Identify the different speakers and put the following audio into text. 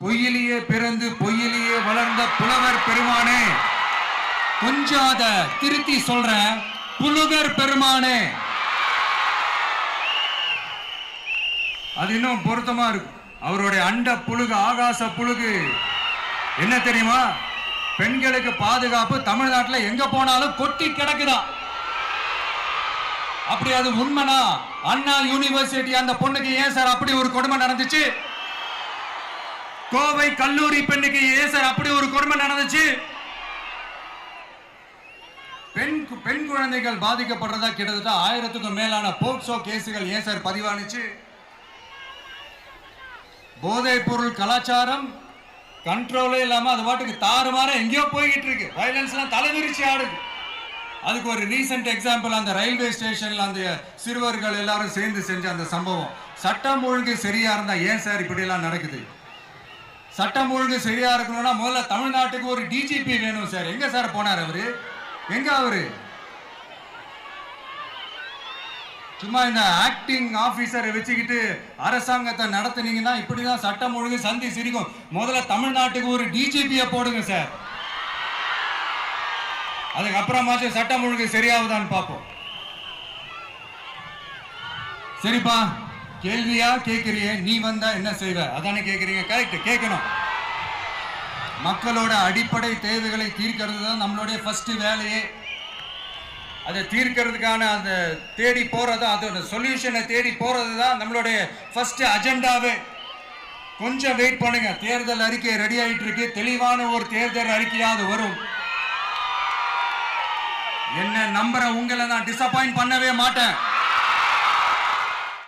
Speaker 1: பொய்யிலேயே பிறந்து பொய்யிலேயே வளர்ந்த புலவர் பெருமானே, கொஞ்சம் அத திருத்தி சொல்றேன். புலுகர் பெருமானே, அது இன்னும் பொருத்தமா இருக்கும். அவருடைய அண்ட புழுகு, ஆகாச புழுகு என்ன தெரியுமா? பெண்களுக்கு பாதுகாப்பு தமிழ்நாட்டில் எங்க போனாலும் கொட்டி கிடக்குதா. அப்படி அது உண்மைனா அண்ணா யூனிவர்சிட்டி அந்த பொண்ணுக்கு ஏன் சார் அப்படி ஒரு கொடுமை நடந்துச்சு? கோவை கல்லூரி பெண்ணுக்கு ஏன் சார் அப்படி ஒரு கொடுமை நடந்துச்சு? பெண் குழந்தைகள் பாதிக்கப்படுறதா கிட்டத்தட்ட 1000க்கும் மேலான போக்சோ கேசுகள் ஏன் சார் பதிவானுச்சு? போதைப் பொருள் கலாச்சாரம் கண்ட்ரோலே இல்லாம அது பாட்டுக்கு தாறுமாற எங்கேயோ போய்கிட்டு இருக்கு. வயலன்ஸ் எல்லாம் தலைவிரிச்சு ஆடுது. அதுக்கு ஒரு ரீசெண்ட் எக்ஸாம்பிள் அந்த ரயில்வே ஸ்டேஷன்ல அந்த சிறுவர்கள் எல்லாரும் சேர்ந்து செஞ்ச அந்த சம்பவம். சட்டம் ஒழுங்கு சரியா இருந்தா ஏன் சார் இப்படி எல்லாம் நடக்குது? சட்டம் ஒழுங்கு சரியா இருக்கணும்னா முதல்ல தமிழ்நாட்டுக்கு ஒரு டிஜிபி வேணும் சார். எங்க சார் போனார் அவரு? எங்க அவரு? சும்மா இந்த ஆக்டிங் ஆபீசரை வச்சுக்கிட்டு அரசாங்கத்தை நடத்துனீங்கன்னா இப்படிதான் சட்டம் ஒழுங்கு சந்தி சிரிக்கும். முதல்ல தமிழ்நாட்டுக்கு ஒரு டிஜிபியை போடுங்க சார். அதுக்கப்புறமாச்சும் சட்டம் ஒழுங்கு சரியாகுதான்னு பார்ப்போம். சரிப்பா, கேள்வியா கேட்கிறிய, நீ வந்தா என்ன செய்வ அதானே கேட்கிறீங்க. கரெக்ட், கேட்கணும். மக்களோட அடிப்படை தேவைகளை தீர்க்கிறது தான் நம்மளுடைய ஃபர்ஸ்ட் வேலையே. அதை தீர்க்கிறதுக்கான அந்த தேடி போறது, அதோட சொல்யூஷனை தேடி போறது தான் நம்மளுடைய ஃபர்ஸ்ட் அஜெண்டாவே. கொஞ்சம் வெயிட் பண்ணுங்க, தேர்தல் அறிக்கை ரெடி ஆயிட்டு இருக்கு. தெளிவான ஒரு தேர்தல் அறிக்கையாவது வரும். என்ன நம்புற உங்களை நான் டிசப்பாயிண்ட் பண்ணவே மாட்டேன்.